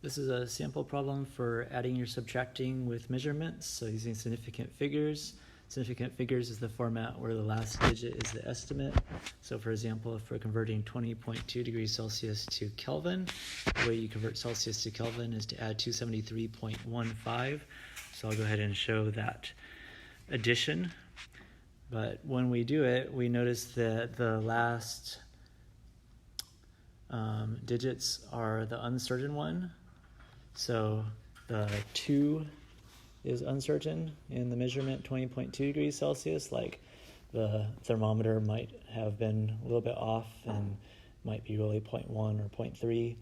This is a sample problem for adding or subtracting with measurements, so using significant figures. Significant figures is the format where the last digit is the estimate. So for example, if we're converting 20.2 degrees Celsius to Kelvin, the way you convert Celsius to Kelvin is to add 273.15. So I'll go ahead and show that addition. But when we do it, we notice that the last digits are the uncertain one. So the 2 is uncertain in the measurement 20.2 degrees Celsius, like the thermometer might have been a little bit off and might be really 0.1 or 0.3.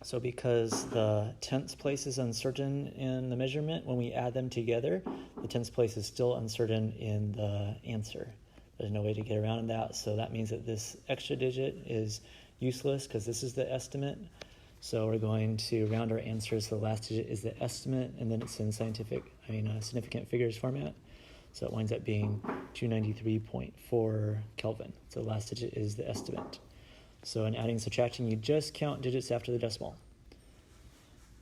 So because the tenths place is uncertain in the measurement, when we add them together, the tenths place is still uncertain in the answer. There's no way to get around that, so that means that this extra digit is useless because this is the estimate. So we're going to round our answers. The last digit is the estimate, and then it's in significant figures format. So it winds up being 293.4 Kelvin. So the last digit is the estimate. So in adding and subtracting, you just count digits after the decimal.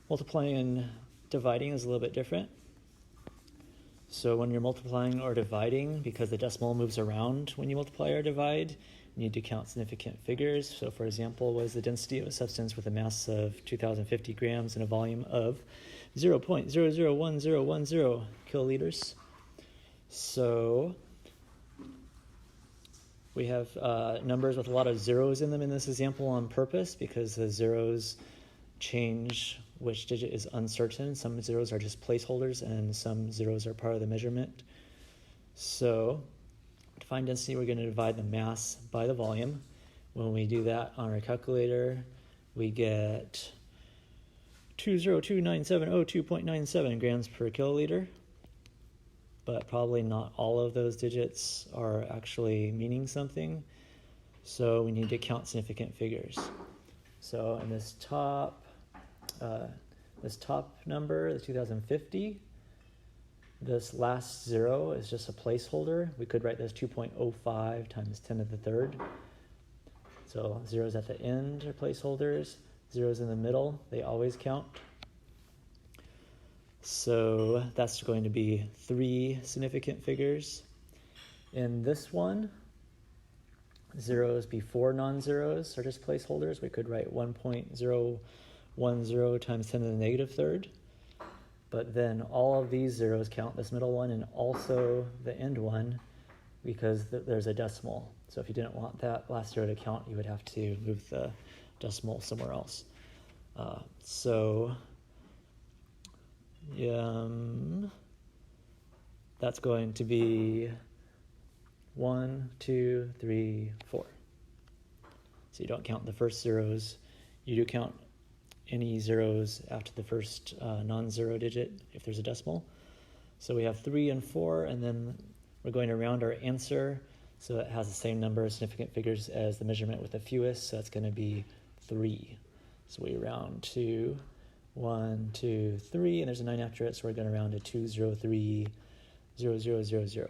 Multiplying and dividing is a little bit different. So when you're multiplying or dividing, because the decimal moves around when you multiply or divide, you need to count significant figures. So for example, what is the density of a substance with a mass of 2,050 grams and a volume of 0.001010 kiloliters? So we have numbers with a lot of zeros in them in this example on purpose because the zeros change which digit is uncertain. Some zeros are just placeholders and some zeros are part of the measurement. So to find density, we're going to divide the mass by the volume. When we do that on our calculator, we get 2029702.97 grams per kiloliter. But probably not all of those digits are actually meaning something. So we need to count significant figures. So in this top number, the 2050, this last 0 is just a placeholder. We could write this 2.05 times 10 to the third. So zeros at the end are placeholders. Zeros in the middle, they always count. So that's going to be 3 significant figures. In this one, zeros before non-zeros are just placeholders. We could write 1.010 times 10 to the negative third. But then all of these zeros count, this middle one and also the end one, because there's a decimal. So if you didn't want that last zero to count, you would have to move the decimal somewhere else. That's going to be 1, 2, 3, 4. So you don't count the first zeros. You do count any zeros after the first non-zero digit if there's a decimal. So we have 3 and 4, and then we're going to round our answer so it has the same number of significant figures as the measurement with the fewest, so that's going to be 3. So we round to 1, 2, 3, and there's a 9 after it, so we're going to round to 203,000.